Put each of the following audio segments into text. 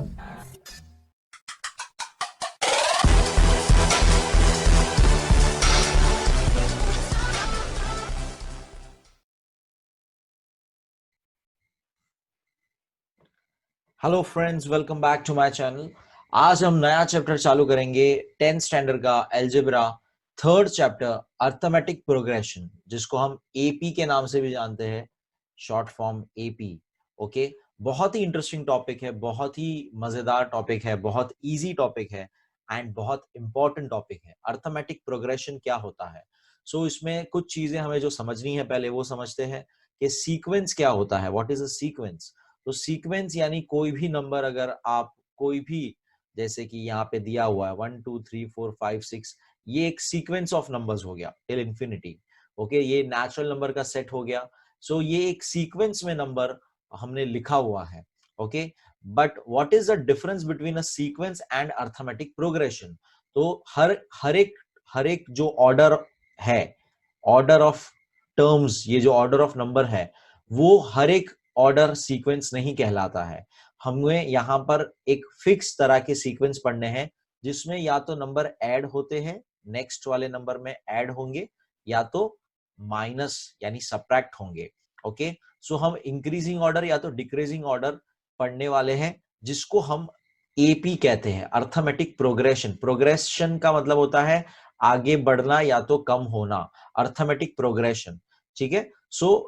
Hello friends, welcome back to my channel. आज हम नया चैप्टर चालू करेंगे 10th स्टैंडर्ड का algebra, third chapter arithmetic progression, जिसको हम एपी के नाम से भी जानते हैं, शॉर्ट फॉर्म एपी। ओके, बहुत ही इंटरेस्टिंग टॉपिक है, बहुत ही मजेदार टॉपिक है, बहुत इजी टॉपिक है एंड बहुत इंपॉर्टेंट टॉपिक है। अर्थमेटिक प्रोग्रेशन क्या होता है? इसमें कुछ चीजें हमें जो समझनी है, पहले वो समझते हैं कि सीक्वेंस क्या होता है, व्हाट इज अ सीक्वेंस। तो सीक्वेंस यानी कोई भी नंबर, अगर आप कोई भी, जैसे कि यहाँ पे दिया हुआ है 1 2 3 4 5 6, ये एक सीक्वेंस ऑफ नंबर्स हो गया टिल इंफिनिटी। ओके, ये नेचुरल नंबर का सेट हो गया। ये एक सीक्वेंस में नंबर हमने लिखा हुआ है। Okay, but what is the difference between a sequence and arithmetic progression? तो हर एक जो ऑर्डर है, ऑर्डर ऑफ टर्म्स, ये जो ऑर्डर ऑफ नंबर है, वो हर एक ऑर्डर सीक्वेंस नहीं कहलाता है। हमें यहाँ पर एक फिक्स तरह के सीक्वेंस पढ़ने हैं, जिसमें या तो नंबर ऐड होते हैं, नेक्स्ट वाले नंबर में ऐड होंगे, या तो माइनस यानी सब्ट्रैक्ट होंगे। ओके, हम इंक्रीजिंग ऑर्डर या तो डिक्रीजिंग ऑर्डर पढ़ने वाले हैं, जिसको हम एपी कहते हैं, अर्थमेटिक प्रोग्रेशन। प्रोग्रेशन का मतलब होता है आगे बढ़ना या तो कम होना, अर्थमेटिक प्रोग्रेशन। ठीक है,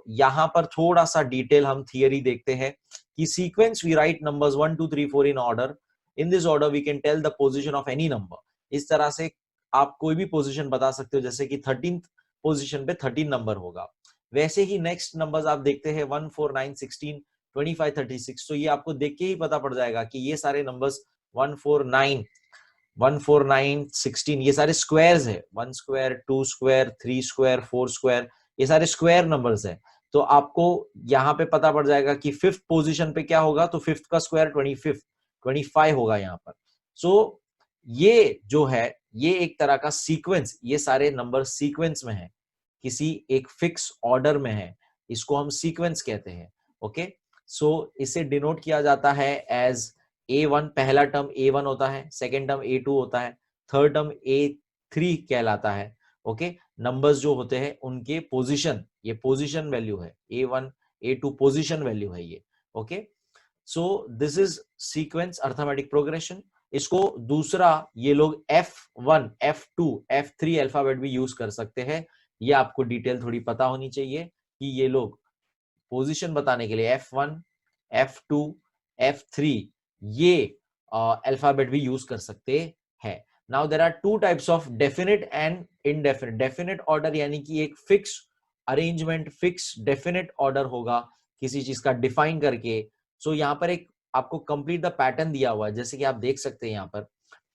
यहां पर थोड़ा सा डिटेल हम थियरी देखते हैं कि sequence we write numbers 1 2 3 4 in order. In this order we can tell the position of any number. इस तरह से आप कोई भी पोजीशन बता सकते हो, जैसे कि 13th पोजीशन पे 13 नंबर होगा। वैसे ही नेक्स्ट नंबर्स आप देखते हैं 1 4 9 16 25 36। तो ये आपको देख के ही पता पड़ जाएगा कि ये सारे नंबर्स 1 4 9 1 4 9 16 ये सारे स्क्वायर्स है। 1 स्क्वायर, 2 स्क्वायर, 3 स्क्वायर, 4 स्क्वायर, ये सारे स्क्वायर नंबर्स है। तो आपको यहाँ पे पता पड़ जाएगा कि फिफ्थ पोजीशन पे क्या होगा, तो फिफ्थ का स्क्वायर 25 होगा यहाँ पर। ये जो है, ये एक तरह का सीक्वेंस, ये सारे नंबर सीक्वेंस में है, किसी एक फिक्स ऑर्डर में है, इसको हम सीक्वेंस कहते हैं। ओके, इसे डिनोट किया जाता है एज A1। पहला टर्म A1 होता है, सेकेंड टर्म A2 होता है, थर्ड टर्म A3 कहलाता है। ओके, नंबर्स जो होते हैं उनके पोजीशन, ये पोजीशन वैल्यू है, A1 A2 पोजीशन वैल्यू है ये। Okay, this is sequence arithmetic progression. इसको दूसरा ये लोग F1 F2 F3 अल्फाबेट भी यूज कर सकते हैं। ये आपको डिटेल थोड़ी पता होनी चाहिए कि ये लोग पोजीशन बताने के लिए F1 F2 F3 ये अल्फाबेट भी यूज कर सकते हैं। Now there are two types of definite and indefinite. Definite order यानी कि एक fix arrangement, fix definite order होगा किसी चीज का डिफाइन करके। यहाँ पर एक आपको कंप्लीट द पैटर्न दिया हुआ है, जैसे कि आप देख सकते हैं यहाँ पर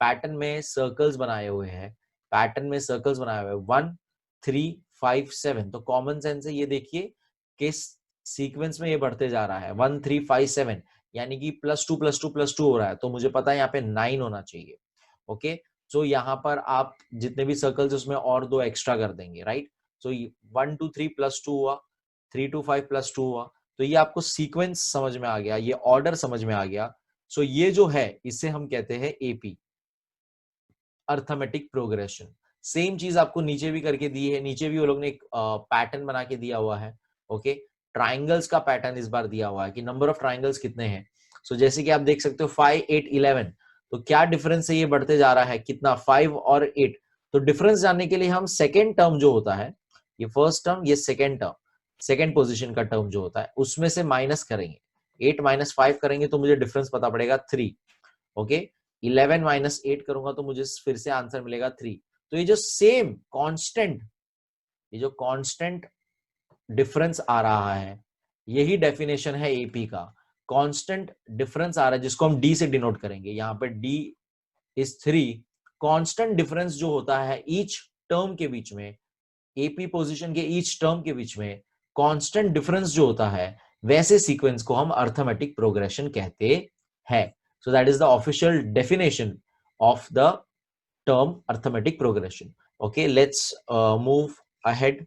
पैटर्न में सर्कल्स बनाए हुए हैं, पैटर्न में सर्कल्स बनाए हुए हैं 1 3 5 7। तो कॉमन सेंस से ये देखिए किस सीक्वेंस में ये बढ़ते जा रहा है, 1 3 5 7, यानी कि +2 +2 +2 हो रहा है, तो मुझे पता है यहाँ पे 9 होना चाहिए। ओके, यहाँ पर आप जितने भी सर्कल्स उसमें और 2 एक्स्ट्रा कर देंगे, राइट। 1 2 3 +2 हुआ, 3 2 5 +2 हुआ। तो ये आपको सीक्वेंस समझ में आ गया, ये ऑर्डर समझ में आ गया। ये जो है इसे हम कहते हैं एपी, अर्थमेटिक प्रोग्रेशन। सेम चीज आपको नीचे भी करके दी है, नीचे भी वो लोग ने एक पैटर्न बना के दिया हुआ है। ओके, ट्राइंगल्स का पैटर्न इस बार दिया हुआ है कि नंबर ऑफ ट्राइंगल्स कितने हैं। जैसे कि आप देख सकते हो 5 8 11। तो क्या डिफरेंस है, ये बढ़ते जा रहा है कितना, 5 और 8। तो डिफरेंस जानने के लिए हम सेकेंड टर्म जो होता है, ये फर्स्ट टर्म, ये सेकेंड टर्म, सेकेंड पोजिशन का टर्म जो होता है उसमें से माइनस करेंगे। 8 -5 करेंगे तो मुझे डिफरेंस पता पड़ेगा 3। ओके, 11 -8 करूंगा तो मुझे फिर से आंसर मिलेगा 3। तो ये जो सेम कांस्टेंट, ये जो कांस्टेंट डिफरेंस आ रहा है, यही डेफिनेशन है एपी का। कांस्टेंट डिफरेंस आ रहा है जिसको हम डी से डिनोट करेंगे, यहाँ पे डी इज 3। कांस्टेंट डिफरेंस जो होता है ईच टर्म के बीच में, एपी पोजीशन के ईच टर्म के बीच में कांस्टेंट डिफरेंस जो होता है, वैसे सीक्वेंस को हम अर्थमेटिक प्रोग्रेशन कहते हैं। So that is the official definition of the term arithmetic progression. Okay, let's move ahead.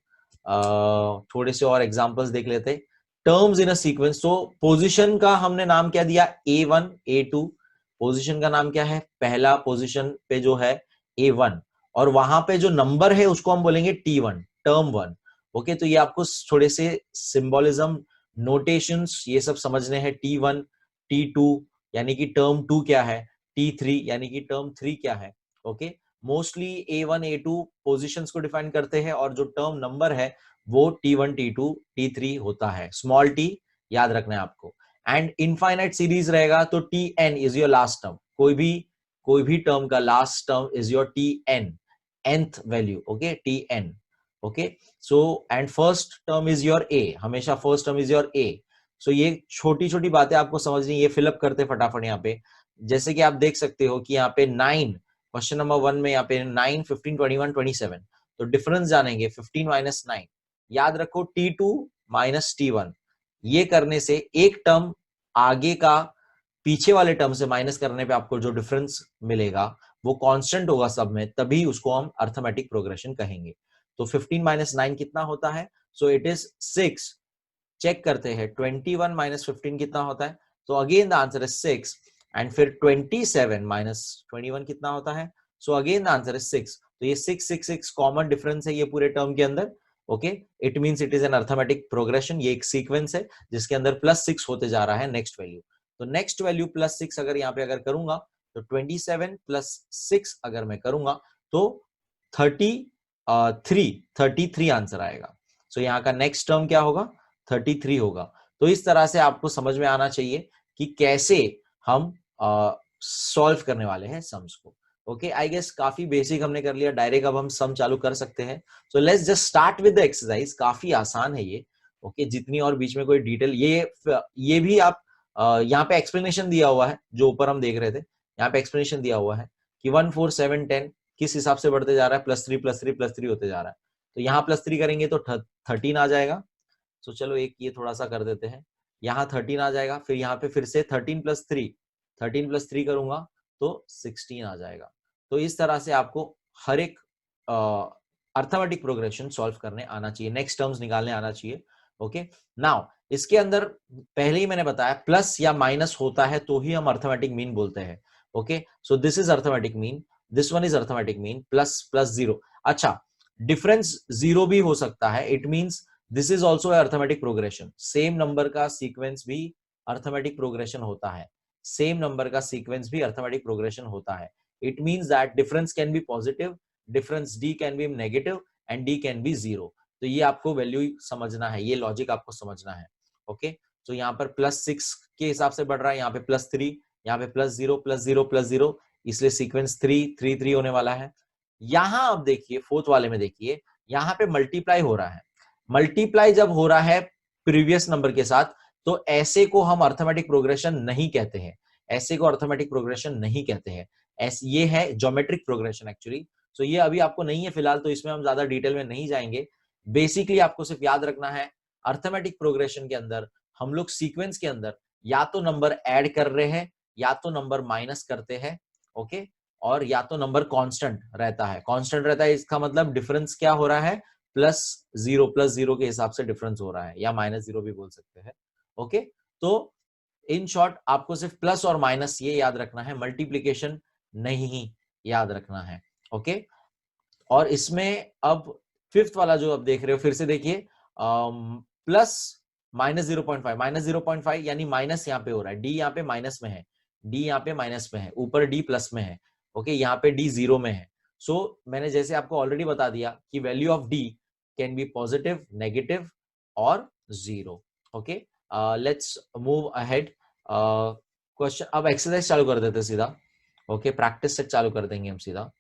थोड़े से और एग्जांपल्स देख लेते हैं। Terms in a sequence. तो पोजीशन का हमने नाम क्या दिया, A1 A2। पोजीशन का नाम क्या है, पहला पोजीशन पे जो है A1, और वहां पे जो नंबर है उसको हम बोलेंगे T1, टर्म 1। ओके, तो ये आपको थोड़े से सिंबोलिज्म, नोटेशंस ये सब समझने हैं। T1, T2 यानी कि टर्म 2 क्या है, T3 यानी कि टर्म 3 क्या है। Okay, mostly A1 A2 positions को डिफाइन करते हैं, और जो टर्म नंबर है वो T1 T2 T3 होता है। स्मॉल t याद रखना है आपको। एंड इनफाइनाइट सीरीज रहेगा तो Tn is your last term. कोई भी टर्म का last term is your Tn, nth value. Okay, Tn। Okay, so and first term is your a, हमेशा first term is your a। सो ये छोटी छोटी बातें आपको समझनी, ये फिलअप करते फटाफट यहाँ पे। जैसे कि आप देख सकते हो कि यहाँ पे 9, क्वेश्चन नंबर 1 में यहाँ पे 9, 15, 21, 27, तो डिफरेंस जानेंगे 15 माइनस 9। याद रखो T2 माइनस T1, ये करने से एक टर्म आगे का पीछे वाले टर्म से माइनस करने पे आपको जो डिफरेंस मिलेगा वो कांस्टेंट होगा सब में, तभी उसको हम अर्थमेटिक प्रोग्रेशन कहेंगे। तो 15 माइनस 9 कितना होता है, सो इट इज 6। चेक करते हैं 21 माइनस 15 कितना होता है, तो again the answer is 6। And फिर 27 माइनस 21 कितना होता है, so again the answer is 6। तो ये 6 6 6 कॉमन डिफरेंस है ये पूरे टर्म के अंदर। Okay, it means it is an arithmetic progression. ये एक सीक्वेंस है जिसके अंदर +6 होते जा रहा है नेक्स्ट वैल्यू। तो नेक्स्ट वैल्यू +6 अगर यहाँ पे अगर करूंगा तो 27 + 6 अगर मैं करूंगा तो 33 आंसर आएगा। सो यहाँ का नेक्स्ट टर्म क्या होगा, 33 होगा। तो इस तरह से आपको समझ में आना चाहिए कि कैसे हम सॉल्व करने वाले हैं सम्स को। ओके, आई गेस काफी बेसिक हमने कर लिया, डायरेक्ट अब हम सम चालू कर सकते हैं। सो let's just start with the exercise. काफी आसान है ये। ओके, जितनी और बीच में कोई डिटेल, ये भी आप यहाँ पे एक्सप्लेनेशन दिया हुआ है, जो ऊपर हम देख रहे थे, यहाँ पे एक्सप्लेनेशन दिया हुआ है कि 1 4 7 10 किस हिसाब से बढ़ते जा रहा है, +3 +3 +3 होते जा रहा है। तो यहाँ +3 करेंगे तो 13 आ जाएगा। तो चलो एक ये थोड़ा सा कर देते हैं, यहाँ 13 आ जाएगा, फिर यहाँ पे फिर से 13 + 3 करूंगा तो 16 आ जाएगा। तो इस तरह से आपको हर एक अर्थमेटिक प्रोग्रेशन सॉल्व करने आना चाहिए, नेक्स्ट टर्म्स निकालने आना चाहिए। ओके, नाउ इसके अंदर पहले ही मैंने बताया प्लस या माइनस होता है तो ही हम अर्थमेटिक मीन बोलते हैं। Okay, so this is arithmetic mean, this one is arithmetic mean, plus 0। अच्छा, डिफरेंस 0 भी हो सकता है, it means this is also arithmetic progression. Same number का सीक्वेंस भी अर्थमेटिक प्रोग्रेशन होता है, सेम नंबर का सीक्वेंस भी अर्थमेटिक प्रोग्रेशन होता है। It means that difference can be positive, difference d can be negative and d can be 0। तो ये आपको वैल्यू समझना है, ये लॉजिक आपको समझना है। ओके, तो यहाँ पर +6 के हिसाब से बढ़ रहा है, यहाँ पे +3, यहाँ पे +0 +0 +0, इसलिए सीक्वेंस 3 3 3 होने वाला है। यहां अब देखिए फोर्थ वाले में देखिए, यहाँ पे मल्टीप्लाई हो रहा है। मल्टीप्लाई जब हो रहा है प्रीवियस नंबर के साथ, तो ऐसे को हम अर्थमेटिक प्रोग्रेशन नहीं कहते हैं, ऐसे को अर्थमेटिक प्रोग्रेशन नहीं कहते हैं। ये है ज्योमेट्रिक प्रोग्रेशन एक्चुअली। सो ये अभी आपको नहीं है फिलहाल, तो इसमें हम ज्यादा डिटेल में नहीं जाएंगे। बेसिकली आपको सिर्फ याद रखना है, अर्थमेटिक प्रोग्रेशन के अंदर हम लोग सीक्वेंस के अंदर या तो नंबर ऐड कर रहे हैं या तो नंबर माइनस करते हैं। ओके, और या तो नंबर कांस्टेंट रहता है। कांस्टेंट रहता है इसका मतलब डिफरेंस क्या हो रहा है, +0 के हिसाब से डिफरेंस हो रहा है, या -0 भी बोल सकते हैं। ओके, तो इन शॉर्ट आपको सिर्फ प्लस और माइनस ये याद रखना है, मल्टीप्लीकेशन नहीं याद रखना है। ओके, और इसमें अब फिफ्थ वाला जो आप देख रहे हो, फिर से देखिए, प्लस -0.5 यानी माइनस यहाँ पे हो रहा है, डी यहाँ पे माइनस में है, डी यहाँ पे माइनस में है, ऊपर डी प्लस में है। ओके, यहाँ पे डी 0 में है। सो मैंने जैसे आपको ऑलरेडी बता दिया कि value of D can be positive, negative और 0। Okay, let's move ahead. Question, अब एक्सरसाइज चालू कर देते सीधा। ओके, प्रैक्टिस सेट चालू कर देंगे हम सीधा।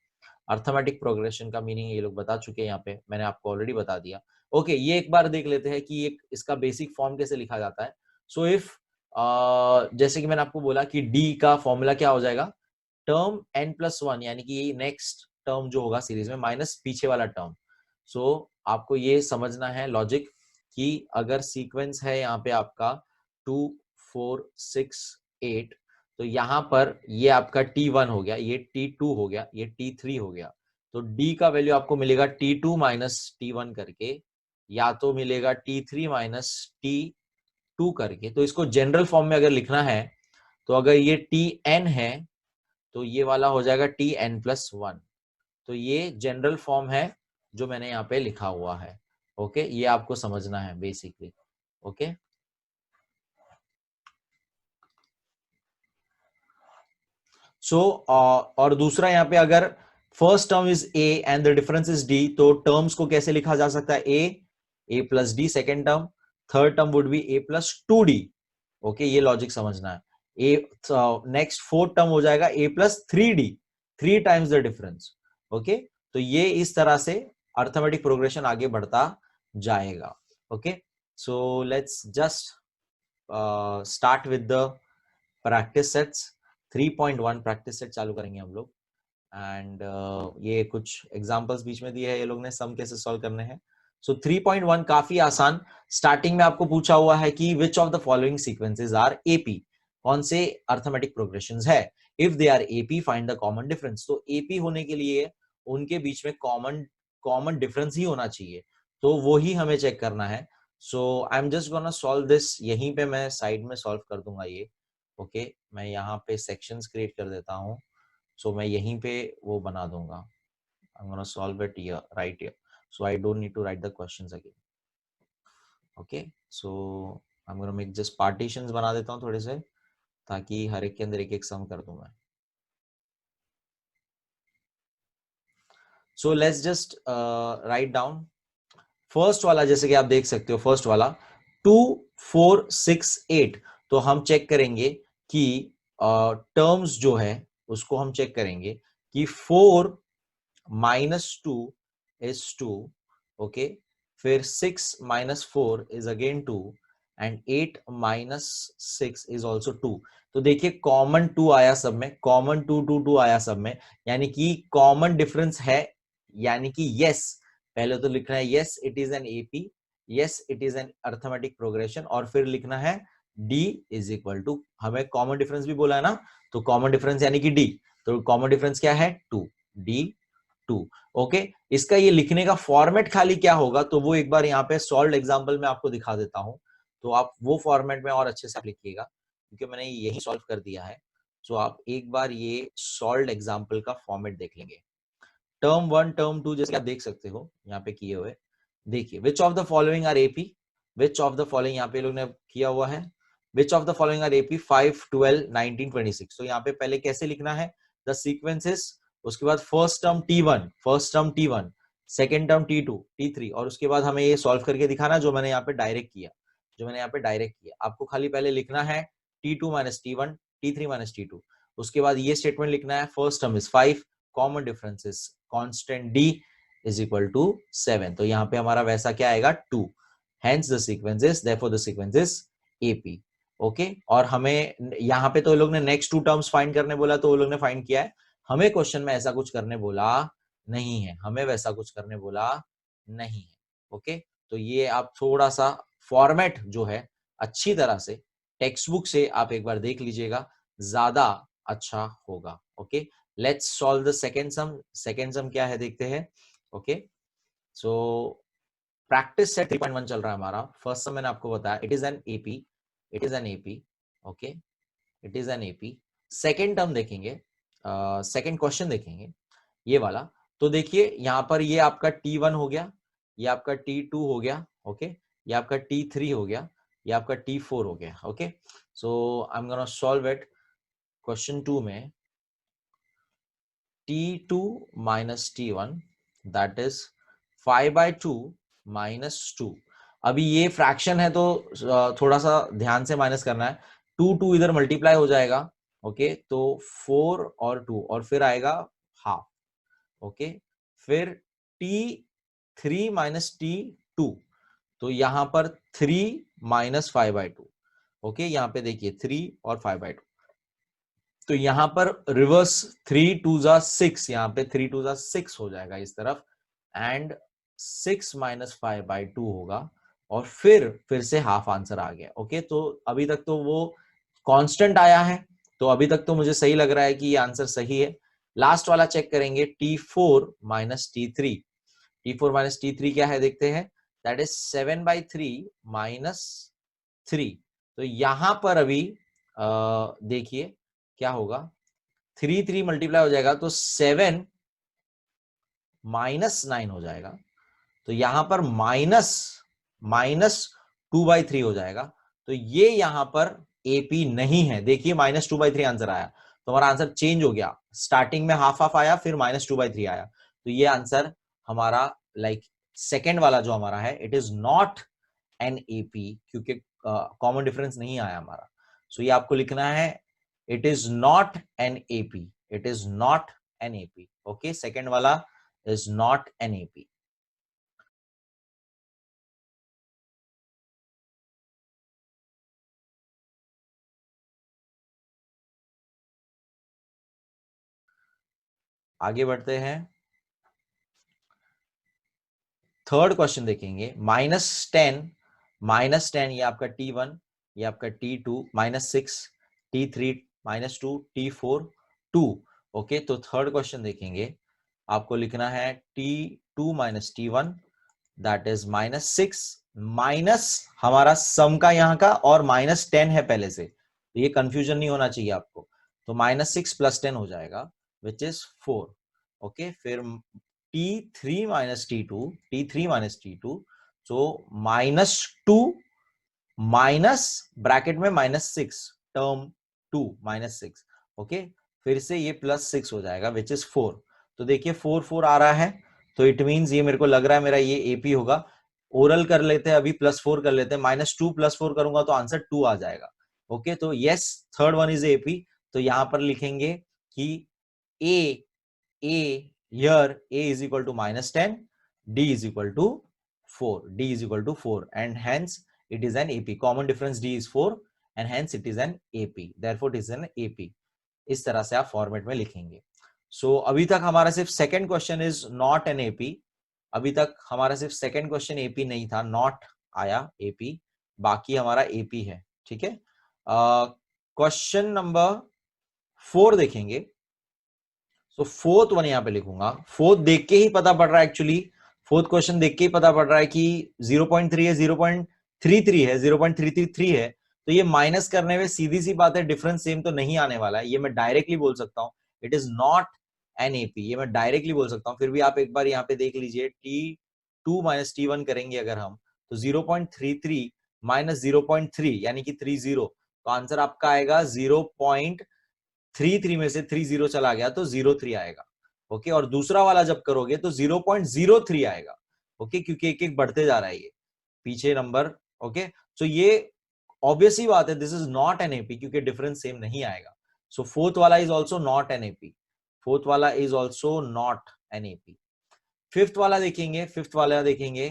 अर्थमेटिक प्रोग्रेशन का मीनिंग ये लोग बता चुके हैं, यहाँ पे मैंने आपको ऑलरेडी बता दिया। ओके, ये एक बार देख लेते हैं कि एक इसका बेसिक फॉर्म कैसे लिखा जाता है। सो इफ जैसे कि मैंने आपको बोला कि डी का फॉर्मूला क्या हो जाएगा, टर्म n+1 यानी कि नेक्स्ट टर्म जो होगा सीरीज में माइनस पीछे वाला टर्म। सो आपको ये समझना है लॉजिक कि अगर सीक्वेंस है यहाँ पे आपका 2 4 6 8, तो यहाँ पर ये आपका T1 हो गया, ये T2 हो गया, ये T3 हो गया। तो D का वैल्यू आपको मिलेगा T2 माइनस T1 करके, या तो मिलेगा T3 माइनस T2 करके। तो इसको जनरल फॉर्म में अगर लिखना है तो अगर ये Tn है तो ये वाला हो जाएगा Tn+1। तो ये जनरल फॉर्म है जो मैंने यहाँ पे लिखा हुआ है। ओके, ये आपको समझना है बेसिकली। ओके, सो और दूसरा यहाँ पे अगर first term is A and the difference is D, तो टर्म्स को कैसे लिखा जा सकता है? A plus D second term, third term would be A plus two D. Okay, ये लॉजिक समझना है। ए नेक्स्ट फोर्थ टर्म हो जाएगा A plus three D, three times the difference. Okay, तो ये इस तरह से अर्थमेटिक प्रोग्रेशन आगे बढ़ता जाएगा। Okay, so let's just start with the practice sets. 3.1 practice set चालू करेंगे हम लोग। एंड ये कुछ एग्जांपल्स बीच में दिए हैं, ये लोग ने सम कैसे सॉल्व करने हैं। सो 3.1 काफी आसान। स्टार्टिंग में आपको पूछा हुआ है कि which of the following sequences are AP, कौन से अर्थमेटिक प्रोग्रेशंस है। If they are AP find the common difference. तो एपी होने के लिए उनके बीच में कॉमन कॉमन डिफरेंस ही होना चाहिए, तो वो ही हमें चेक करना है। So I am just gonna solve this, यहीं पे मैं साइड में सॉल्व कर दूंगा ये। ओके, मैं यहाँ पे सेक्शंस क्रिएट कर देता हूँ। सो मैं यहीं पे वो बना दूंगा। I'm gonna solve it here, right here. So I don't need to write the questions again. Okay, so I'm gonna make just partitions बना देता हूँ थोड़े से, ताकि हर एक के अंदर एक एक सम कर दूं मैं। So let's just write down first वाला। जैसे कि आप देख सकते हो फर्स्ट वाला 2 4 6 8। तो हम चेक करेंगे कि टर्म्स जो है उसको हम चेक करेंगे कि 4 -2 is 2, ओके, फिर 6 - 4 is again 2 and 8 - 6 is also 2। तो देखिए कॉमन 2 आया सब में, कॉमन 2 2 2 आया सब में, यानी कि कॉमन डिफरेंस है। यानी कि यस, पहले तो लिखना है yes it is an AP, yes it is an arithmetic progression, और फिर लिखना है डी इज इक्वल टू, हमें कॉमन डिफरेंस भी बोला है ना, तो कॉमन डिफरेंस यानी कि डी, तो कॉमन डिफरेंस क्या है? 2, डी 2। ओके, इसका ये लिखने का फॉर्मेट खाली क्या होगा, तो वो एक बार यहाँ पे सॉल्व एग्जांपल में आपको दिखा देता हूं, तो आप वो फॉर्मेट में और अच्छे से लिखिएगा, क्योंकि मैंने यही सॉल्व कर दिया है। सो आप एक बार ये सॉल्व एग्जांपल का फॉर्मेट देख लेंगे। टर्म 1 टर्म 2 जैसे आप देख सकते हो यहाँ पे किए हुए। देखिए which of the following are AP, which of the following यहाँ पे लोग ने किया हुआ है, which of the following are AP 5 12 19 26। तो यहाँ पे पहले कैसे लिखना है द सीक्वेंसेस, उसके बाद first term T1, first term T1, second term T2 T3, और उसके बाद हमें ये सॉल्व करके दिखाना जो मैंने यहाँ पे डायरेक्ट किया, जो मैंने यहाँ पे डायरेक्ट किया। आपको खाली पहले लिखना है T2 - T1 T3 - T2, उसके बाद ये स्टेटमेंट लिखना है first term is 5, common differences constant d is equal to 7। तो यहाँ पे हमारा वैसा क्या आएगा 2, hence the sequence is therefore the sequence is AP। Okay, और हमें यहाँ पे तो लोग ने नेक्स्ट 2 टर्म्स फाइंड करने बोला, तो वो लोग ने फाइंड किया है। हमें क्वेश्चन में ऐसा कुछ करने बोला नहीं है, हमें वैसा कुछ करने बोला नहीं है। ओके, तो ये आप थोड़ा सा फॉर्मेट जो है अच्छी तरह से टेक्स्ट बुक से आप एक बार देख लीजिएगा, ज्यादा अच्छा होगा। Okay, let's solve the second sum. Second sum क्या है देखते हैं। ओके, सो प्रैक्टिस सेट 3.1 चल रहा है हमारा। फर्स्ट सम मैंने आपको बताया it is an AP, it is an AP. Okay, it is an AP. Second term देखेंगे, सेकेंड क्वेश्चन देखेंगे ये वाला। तो देखिए यहाँ पर ये आपका T1 हो गया, ये आपका T2 हो गया, ओके, ये आपका T3 हो गया, ये आपका T4 हो गया। Okay, so I am gonna solve it. Question 2 में T2 minus T1 that is 5/2 minus 2। अभी ये फ्रैक्शन है तो थोड़ा सा ध्यान से माइनस करना है। 2 2 इधर मल्टीप्लाई हो जाएगा, ओके, तो 4 और 2 और फिर आएगा हाफ। ओके, फिर T3 minus T2, तो यहां पर 3 minus 5/2। ओके, यहाँ पे देखिए 3 और 5/2, तो यहां पर रिवर्स 3 2 जा 6, यहाँ पे 3 2 जा 6 हो जाएगा इस तरफ, एंड 6 - 5/2 होगा, और फिर से हाफ आंसर आ गया। ओके, तो अभी तक तो वो कांस्टेंट आया है, तो अभी तक तो मुझे सही लग रहा है कि ये आंसर सही है। लास्ट वाला चेक करेंगे T4 - T3। T4 - T3 क्या है देखते हैं, दैट इज 7/3 - 3। तो यहां पर अभी देखिए क्या होगा, 3 मल्टीप्लाई हो जाएगा तो 7 माइनस 9 हो जाएगा। तो यहां पर माइनस 2/3 हो जाएगा। तो ये यहां पर एपी नहीं है। देखिए -2/3 आंसर आया, तो हमारा आंसर चेंज हो गया। स्टार्टिंग में हाफ हाफ आया, फिर -2/3 आया। तो ये आंसर हमारा लाइक सेकेंड वाला जो हमारा है, it is not an AP, क्योंकि कॉमन डिफरेंस नहीं आया हमारा। सो ये आपको लिखना है, it is not an AP, it is not an AP. Okay, second वाला इज नॉट एन एपी। आगे बढ़ते हैं, थर्ड क्वेश्चन देखेंगे। -10 ये आपका T1, ये आपका T2, -6 T3, -2 T4 2। ओके, तो थर्ड क्वेश्चन देखेंगे, आपको लिखना है T2 - T1 that is -6 minus हमारा सम का यहाँ का और -10 है पहले से, तो ये कंफ्यूजन नहीं होना चाहिए आपको। तो -6 + 10 हो जाएगा विच इज 4। ओके, फिर T3 - T2, सो -2 माइनस ब्रैकेट में -6 टर्म 2 -6। ओके, फिर से ये +6 हो जाएगा विच इज 4। तो देखिए 4 4 आ रहा है, तो इट मींस ये मेरे को लग रहा है मेरा ये एपी होगा। ओरल कर लेते हैं अभी, +4 कर लेते हैं, -2 +4 करूंगा तो आंसर 2 आ जाएगा। ओके, तो yes, third one is AP. तो यहां पर लिखेंगे कि ए here a is equal to -10, d is equal to 4, d is equal to 4, and hence it is an AP. Common difference d is 4 and hence it is an AP, therefore it is an AP। इस तरह से आप format में लिखेंगे। सो अभी तक हमारा सिर्फ second question is not an AP. अभी तक हमारा सिर्फ सेकंड क्वेश्चन एपी नहीं था, नॉट आया एपी, बाकी हमारा एपी है। ठीक है, क्वेश्चन नंबर 4 देखेंगे। तो फोर्थ वन यहां पे लिखूंगा। फोर्थ देख के ही पता पड़ रहा है, एक्चुअली फोर्थ क्वेश्चन देख के ही पता पड़ रहा है कि 0.3 है, 0.33 है, 0.333 है। तो ये माइनस करने में सीधी सी बात है, डिफरेंस सेम तो नहीं आने वाला है। ये मैं डायरेक्टली बोल सकता हूं, it is not an AP, ये मैं डायरेक्टली बोल सकता हूं। फिर भी आप एक बार यहाँ पे देख लीजिए, T2 - T1 करेंगे अगर हम, तो 0.33 - 0.3 यानी कि 30, तो आंसर आपका आएगा 0.33 में से 30 चला गया तो 03 आएगा। ओके, और दूसरा वाला जब करोगे तो 0.03 आएगा। ओके, क्योंकि एक एक बढ़ते जा रहा है ये पीछे नंबर। ओके, तो ये ऑब्वियस ही बात है, this is not an AP, क्योंकि डिफरेंस सेम नहीं आएगा। सो फोर्थ वाला is also not an AP, fourth वाला is also not an AP. Fifth वाला देखेंगे, फिफ्थ वाला देखेंगे,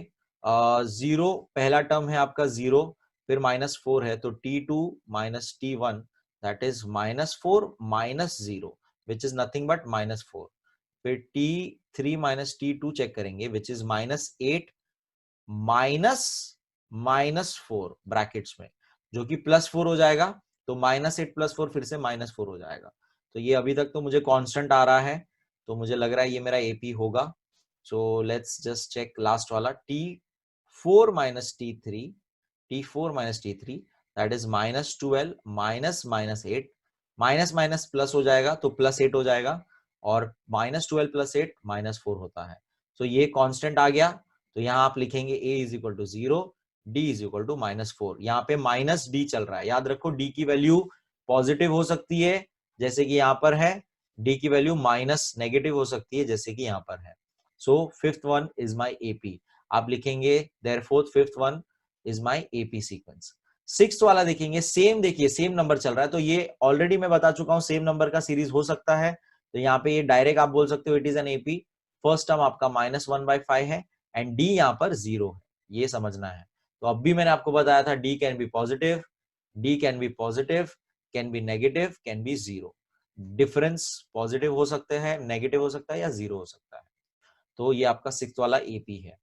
जीरो पहला टर्म है आपका 0, फिर -4 है, तो T2 - T1 that is -4 - 0 which is nothing but -4। फिर T3 - T2 चेक करेंगे विच इज -8 -4 ब्रैकेट्स में, जो कि +4 हो जाएगा। तो -8 +4 फिर से -4 हो जाएगा। तो ये अभी तक तो मुझे कांस्टेंट आ रहा है, तो मुझे लग रहा है ये मेरा एपी होगा। So let's just check last वाला, T4 - T3, T4 - T3 that is -12 -8, minus minus plus हो जाएगा तो +8 हो जाएगा, और -12 + 8 -4 होता है। तो ये कांस्टेंट आ गया। तो यहाँ आप लिखेंगे a is equal to 0, d is equal to -4। यहाँ पे -d चल रहा है, याद रखो d की वैल्यू पॉजिटिव हो सकती है जैसे कि यहाँ पर है, d की वैल्यू माइनस नेगेटिव हो सकती है जैसे कि यहाँ पर है। So fifth one is my AP, आप लिखेंगे therefore fifth one is my AP sequence. Sixth वाला देखेंगे, सेम देखिए सेम नंबर चल रहा है, तो ये ऑलरेडी मैं बता चुका हूं सेम नंबर का सीरीज हो सकता है। तो यहाँ पे ये डायरेक्ट आप बोल सकते हो it is an AP. First term आपका -1/5 है एंड डी यहाँ पर 0 है, ये समझना है। तो अब भी मैंने आपको बताया था D can be positive, D can be positive, can be negative, can be 0। Difference positive हो सकते हैं, नेगेटिव हो सकता है या 0 हो सकता है। तो ये आपका सिक्स्थ वाला एपी है।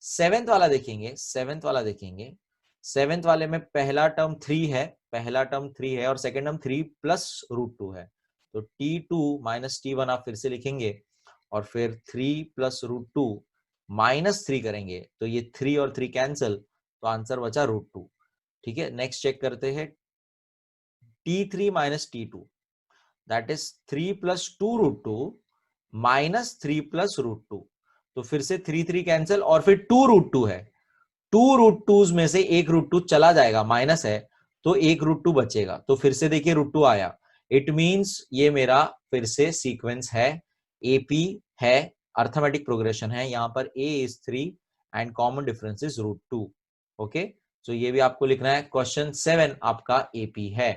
सेवेंथ वाला देखेंगे, सेवेंथ वाला देखेंगे। सेवेंथ वाले में पहला टर्म 3 है, पहला टर्म 3 है और सेकंड टर्म 3 + √2 है। तो T2 - T1 आप फिर से लिखेंगे और फिर 3 + √2 -3 करेंगे, तो ये 3 और 3 कैंसल, तो आंसर बचा √2। ठीक है, नेक्स्ट चेक करते हैं T3 - T2। That is 3 plus 2√2 minus 3 plus √2। तो फिर से 3 कैंसिल और फिर 2√2 है, 2√2 में से एक √2 चला जाएगा, माइनस है, तो एक √2 बचेगा। तो फिर से देखिए √2 आया, इट मींस ये मेरा फिर से सीक्वेंस है, एपी है, अर्थमेटिक प्रोग्रेशन है। यहां पर a is 3 and common difference is √2। Okay, तो ये भी आपको लिखना है। क्वेश्चन 7 आपका एपी है।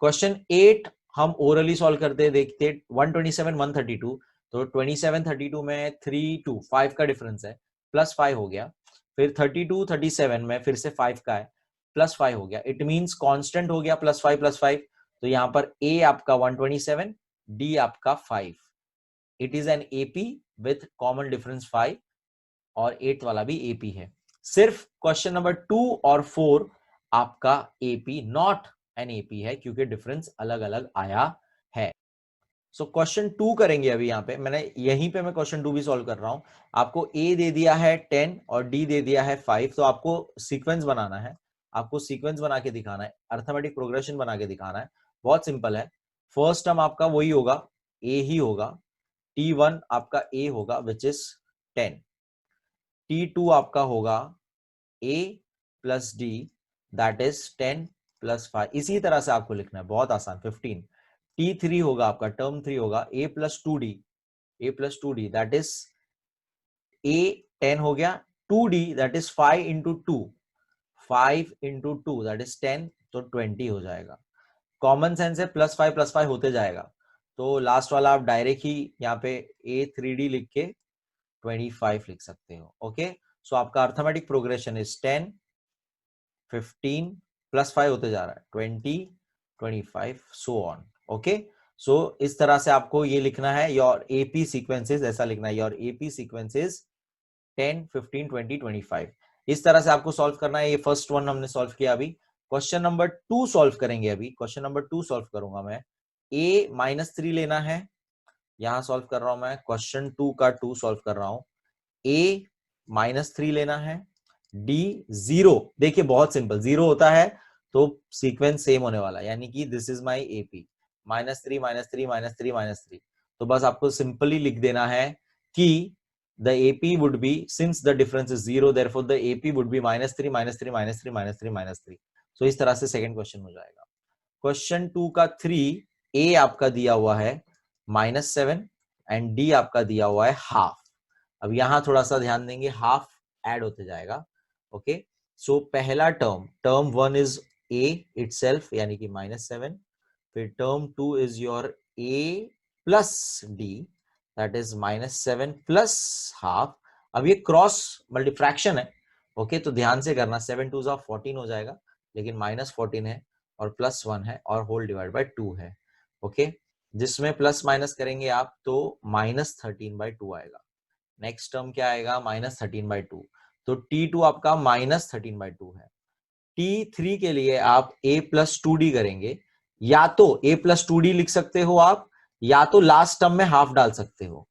क्वेश्चन 8 हम ओरली सॉल्व करते देखते, 127 132, तो 27 32 में 3 2 5 का डिफरेंस है, प्लस 5 हो गया। फिर 32 37 में फिर से 5 का है, प्लस 5 हो गया। इट मींस कांस्टेंट हो गया प्लस 5। तो यहां पर ए आपका 127, डी आपका 5। It is an AP with common difference 5 और 8 वाला भी एपी है। सिर्फ क्वेश्चन नंबर 2 और 4 आपका एपी नॉट एन एपी है, क्योंकि डिफरेंस अलग अलग आया है। सो क्वेश्चन 2 करेंगे अभी। यहां पे मैंने यहीं पे मैं क्वेश्चन 2 भी सॉल्व कर रहा हूं। आपको ए दे दिया है 10 और डी दे दिया है 5, तो आपको सीक्वेंस बनाना है, आपको सीक्वेंस बना के दिखाना है, अर्थमेटिक प्रोग्रेशन बना के दिखाना है। बहुत सिंपल है। फर्स्ट टर्म आपका वही होगा, ए ही होगा, T1 आपका ए होगा विच इज 10, T2 आपका होगा a plus D that is 10 plus 5। इसी तरह से आपको लिखना है, बहुत आसान, 15। T3 होगा आपका, टर्म 3 होगा a plus two D that is a 10 हो गया, 2d that is 5 into 2, 5 into 2 that is 10, तो 20 हो जाएगा। कॉमन सेंस है, प्लस 5 होते जाएगा। तो लास्ट वाला आप डायरेक्ट ही यहाँ पे a3d लिख के 25 लिख सकते हो। ओके, सो आपका अर्थमेटिक प्रोग्रेशन इज 10 15 प्लस 5 होते जा रहा है, 20 25 सो ऑन। ओके, सो इस तरह से आपको ये लिखना है, योर एपी सीक्वेंसेस, ऐसा लिखना है, योर एपी सीक्वेंसेस 10 15 20 25। इस तरह से आपको सॉल्व करना है। ये फर्स्ट वन हमने सॉल्व किया। अभी क्वेश्चन नंबर 2 सॉल्व करेंगे। अभी क्वेश्चन नंबर 2 सॉल्व करूंगा मैं। a -3 लेना है, यहां सॉल्व कर रहा हूं मैं, क्वेश्चन 2 का 2 सॉल्व कर रहा हूं। a -3 लेना है, d 0। देखिए बहुत सिंपल, 0 होता है तो सीक्वेंस सेम होने वाला है, यानी कि दिस इज माई एपी, -3 -3 -3 -3। तो बस आपको सिंपली लिख देना है कि the AP would be, since the difference is 0, therefore the AP would be -3 -3 -3 -3 -3। so इस तरह से सेकंड क्वेश्चन हो जाएगा। क्वेश्चन 2 का 3, A आपका दिया हुआ है -7 एंड D आपका दिया हुआ है हाफ। अब यहां थोड़ा सा ध्यान देंगे, हाफ ऐड होते जाएगा। ओके, सो पहला टर्म 1 इज A इटसेल्फ, यानी कि -7। फिर term 2 is your A plus D that is -7 plus half. अब ये क्रॉस मल्टीफ्रैक्शन है। ओके, तो ध्यान से करना, 7 2 14 हो जाएगा, लेकिन -14 है और +1 है और होल डिवाइड बाय 2 है। ओके, जिसमें प्लस माइनस करेंगे आप तो -13/2 आएगा। नेक्स्ट टर्म क्या आएगा, -13/2। तो T2 आपका -13/2 है। T3 के लिए आप a प्लस 2d करेंगे, या तो a प्लस 2d लिख सकते हो आप, या तो लास्ट टर्म में हाफ डाल सकते हो।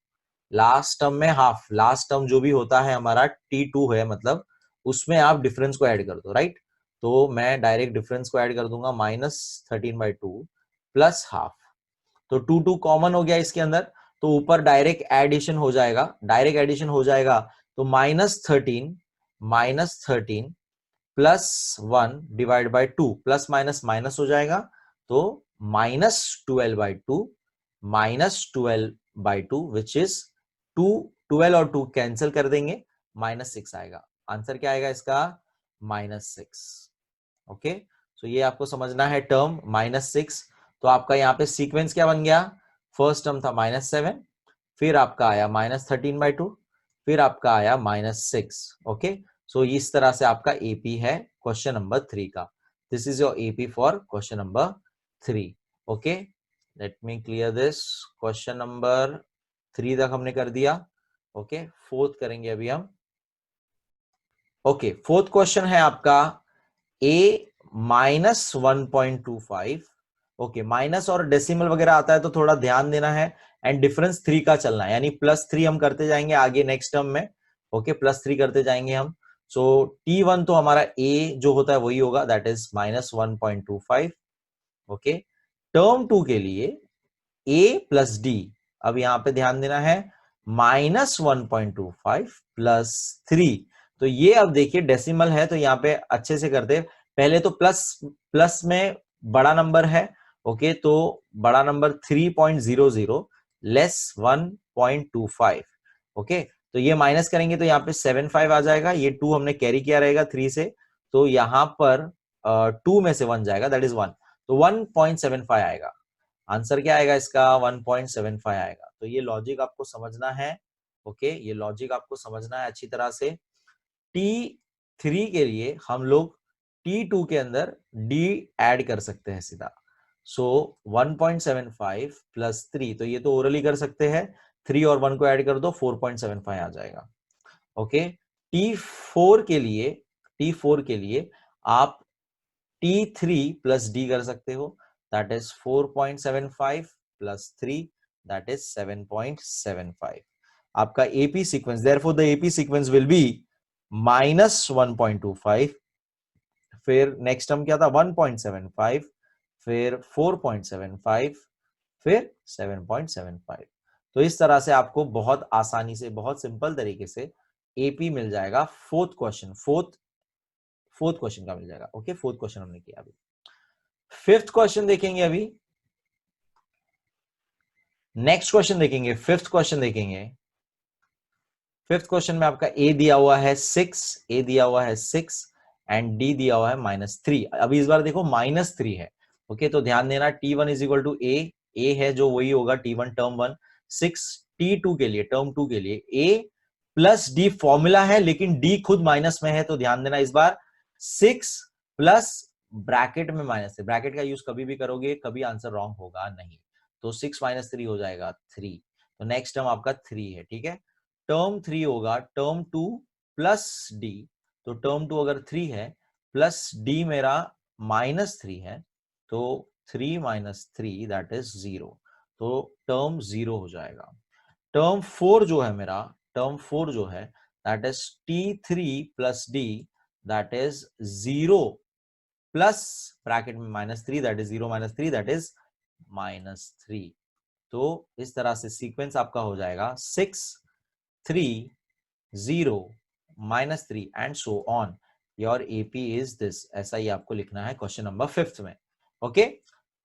लास्ट टर्म में हाफ, लास्ट टर्म जो भी होता है हमारा T2 है, मतलब उसमें आप डिफरेंस को ऐड कर दो, राइट। तो मैं डायरेक्ट डिफरेंस को ऐड कर दूंगा, -13/2 प्लस हाफ। तो 2 कॉमन हो गया इसके अंदर, तो ऊपर डायरेक्ट एडिशन हो जाएगा, तो -13 plus 1 divide by 2, plus minus minus हो जाएगा, तो -12/2 -12/2 विच इज 2, 12 और 2 कैंसिल कर देंगे, -6 आएगा। आंसर क्या आएगा इसका, -6। ओके, सो ये आपको समझना है, टर्म -6। तो आपका यहाँ पे सीक्वेंस क्या बन गया, फर्स्ट टर्म था -7, फिर आपका आया -13/2, फिर आपका आया -6। ओके, सो इस तरह से आपका एपी है क्वेश्चन नंबर 3 का। This is your AP for question number 3। Okay, let me clear this. Question number 3 तक हमने कर दिया। ओके, फोर्थ करेंगे अभी हम। ओके, फोर्थ क्वेश्चन है आपका a -1.25। ओके, माइनस और डेसिमल वगैरह आता है तो थोड़ा ध्यान देना है, एंड डिफरेंस 3 का चलना है, यानी +3 हम करते जाएंगे आगे नेक्स्ट टर्म में। ओके, +3 करते जाएंगे हम। सो T1 तो हमारा a जो होता है वही होगा, दैट इज -1.25। ओके, टर्म 2 के लिए ए प्लस डी, अब यहां पे ध्यान देना है, -1.25 प्लस 3। तो ये अब देखिए डेसिमल है तो यहाँ पे अच्छे से करते, पहले तो प्लस प्लस में बड़ा नंबर है, ओके, तो बड़ा नंबर 3.00 लेस 1.25, ओके, तो ये माइनस करेंगे तो यहाँ पे 75 आ जाएगा, ये 2 हमने कैरी किया रहेगा 3 से, तो यहाँ पर 2 में से 1 जाएगा, दैट इज 1, तो 1.75 आएगा। आंसर क्या आएगा इसका? 1.75 आएगा। तो ये लॉजिक आपको समझना है, ओके, ये लॉजिक आपको समझना है अच्छी तरह से। T3 के लिए हम लोग T2 के अंदर D ऐड कर सकते हैं सीधा, सो 1.75 प्लस 3, तो ये तो ओरली कर सकते हैं, 3 और 1 को ऐड कर दो, 4.75 आ जाएगा, ओके। T4 के लिए, T4 के लिए आप T3 प्लस D कर सकते हो, that is 4.75 plus 3, that is 7.75. आपका AP sequence, therefore the AP sequence will be -1.25, फिर नेक्स्ट टर्म क्या था 1.75, फिर 4.75, फिर 7.75। तो इस तरह से आपको बहुत आसानी से, बहुत सिंपल तरीके से AP मिल जाएगा। फोर्थ क्वेश्चन का मिल जाएगा, ओके, फोर्थ क्वेश्चन हमने किया। अभी फिफ्थ क्वेश्चन देखेंगे, अभी नेक्स्ट क्वेश्चन देखेंगे, फिफ्थ क्वेश्चन देखेंगे। फिफ्थ क्वेश्चन में आपका ए दिया हुआ है 6, ए दिया हुआ है 6 एंड डी दिया हुआ है -3। अभी इस बार देखो -3 है, ओके, तो ध्यान देना T1 इज इक्वल टू ए है जो वही होगा T1 टर्म 1, 6 T2 के लिए, टर्म 2 के लिए ए प्लस डी फॉर्मूला है, लेकिन डी खुद माइनस में है, तो ध्यान देना इस बार 6 प्लस ब्रैकेट में माइनस है, ब्रैकेट का यूज कभी भी करोगे कभी आंसर रॉन्ग होगा नहीं, तो 6 - 3 हो जाएगा 3, तो नेक्स्ट टर्म आपका 3 है, ठीक है। टर्म 3 होगा टर्म 2 प्लस डी, तो टर्म 2 अगर 3 है प्लस डी मेरा -3 है, तो 3 - 3 दैट इज 0, तो टर्म 0 हो जाएगा। टर्म 4 जो है मेरा, टर्म 4 जो है that is T3 plus D, that is 0 plus bracket में -3, दैट इज 0 - 3 दैट इज -3। तो इस तरह से सीक्वेंस आपका हो जाएगा 6 3 0 -3 and so on, your AP is this, ऐसा ही आपको लिखना है क्वेश्चन नंबर 5 में, ओके।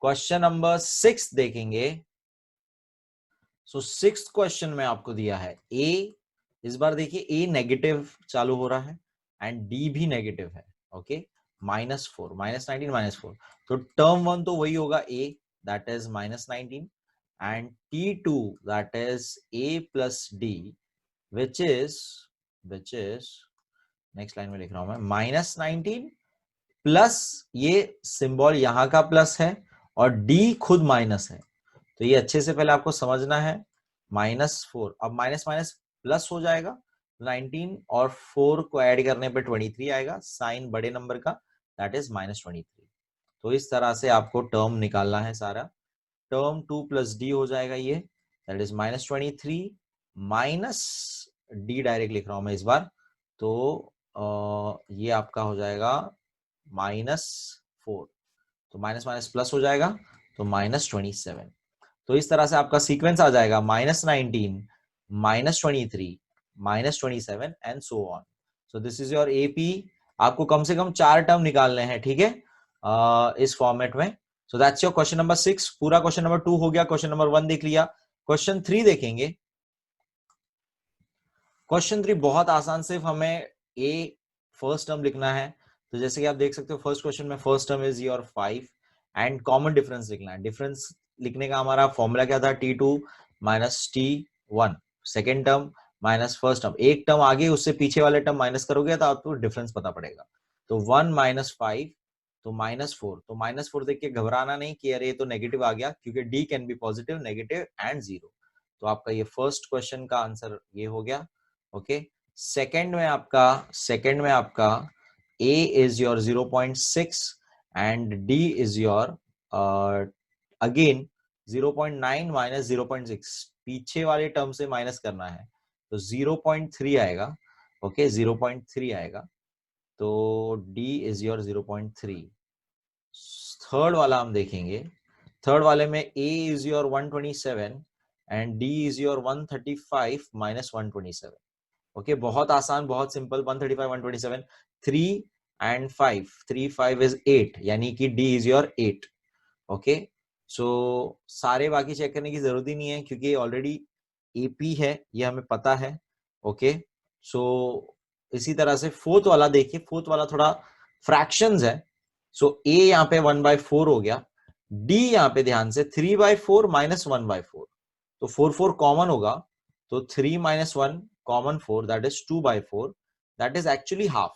क्वेश्चन नंबर 6 देखेंगे। सो सिक्स्थ क्वेश्चन में आपको दिया है ए, इस बार देखिए ए नेगेटिव चालू हो रहा है एंड डी भी नेगेटिव है, ओके, -4 -19 -4, तो टर्म 1 तो वही होगा A, that is -19 and T2 that is A plus D which is next line में लिख रहा हूं मैं -19 प्लस ये सिंबल यहां का प्लस है और डी खुद माइनस है, तो ये अच्छे से पहले आपको समझना है। -4, अब माइनस माइनस प्लस हो जाएगा, 19 और 4 को ऐड करने पे 23 आएगा, साइन बड़े नंबर का, दैट इज -23। तो इस तरह से आपको टर्म निकालना है सारा, टर्म 2 प्लस डी हो जाएगा ये, that is -23 minus D direct लिख रहा हूं मैं इस बार, तो ये आपका हो जाएगा -4, तो माइनस माइनस प्लस हो जाएगा, तो -27। तो इस तरह से आपका सीक्वेंस आ जाएगा -19 -23 -27 and so on. So this is your AP. आपको कम से कम 4 टर्म निकालने हैं, ठीक है, इस फॉर्मेट में। So that's your question number 6। पूरा क्वेश्चन नंबर 2 हो गया, क्वेश्चन नंबर 1 देख लिया, क्वेश्चन 3 देखेंगे। क्वेश्चन 3 बहुत आसान, सिर्फ हमें ए फर्स्ट टर्म लिखना है। तो जैसे कि आप देख सकते हो फर्स्ट क्वेश्चन में first term is your 5 and common difference लिखना है। डिफरेंस लिखने का हमारा फॉर्मूला क्या था, T2 minus T1, second term minus first term, एक टर्म आगे उससे पीछे वाले टर्म माइनस करोगे तो आपको डिफरेंस पता पड़ेगा। तो 1 - 5 तो -4, तो -4 देख के घबराना नहीं कि अरे ये तो नेगेटिव आ गया, क्योंकि D can be positive, negative and 0। तो आपका ये फर्स्ट क्वेश्चन का आंसर ये हो गया, ओके। सेकंड में आपका A is your 0.6 and D is your again 0.9 minus 0.6, पीछे वाले टर्म से माइनस करना है, तो 0.3 आएगा, ओके, 0.3 आएगा, तो D is your 0.3। थर्ड वाला हम देखेंगे, थर्ड वाले में a is your 127 and d is your 135 minus 127. Okay, बहुत आसान, बहुत सिंपल. 135 127, 3 and 5, 3 5 is 8, यानी कि d is your 8. ओके, सो सारे बाकी चेक करने की जरूरत ही नहीं है क्योंकि ऑलरेडी एपी है, ये हमें पता है. ओके, सो इसी तरह से फोर्थ वाला देखिए. फोर्थ वाला थोड़ा फ्रैक्शंस है. सो ए यहाँ पे 1/4 हो गया. डी यहाँ पे ध्यान से 3/4 माइनस 1/4, तो 4 कॉमन होगा, तो 3 minus 1 common 4, that is 2/4, that is actually half.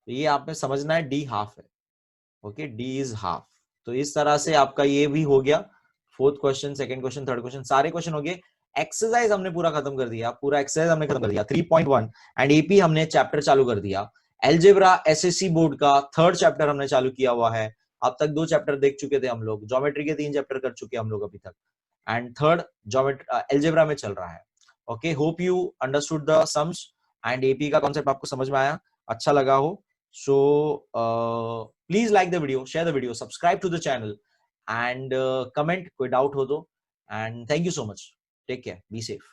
तो ये आपने समझना है, डी हाफ है. Okay, D is half. तो इस तरह से आपका ये भी हो गया. Fourth question, second question, third question, सारे क्वेश्चन हो गए. एक्सरसाइज हमने पूरा खत्म कर दिया, पूरा एक्सरसाइज हमने खत्म कर दिया 3.1. एंड एपी हमने चैप्टर चालू कर दिया. एलजेब्रा एसएससी बोर्ड का थर्ड चैप्टर हमने चालू किया हुआ है. अब तक 2 चैप्टर देख चुके थे हम लोग. ज्योमेट्री के 3 चैप्टर कर चुके हम लोग अभी तक, एंड थर्ड ज्योमेट्री एलजेब्रा में चल रहा है. Okay, hope you understood the sums and AP का कॉन्सेप्ट आपको समझ में आया, अच्छा लगा हो. So please like the video, share the video, subscribe to the channel, and comment कोई डाउट हो तो. And thank you so much. Take care. Be safe.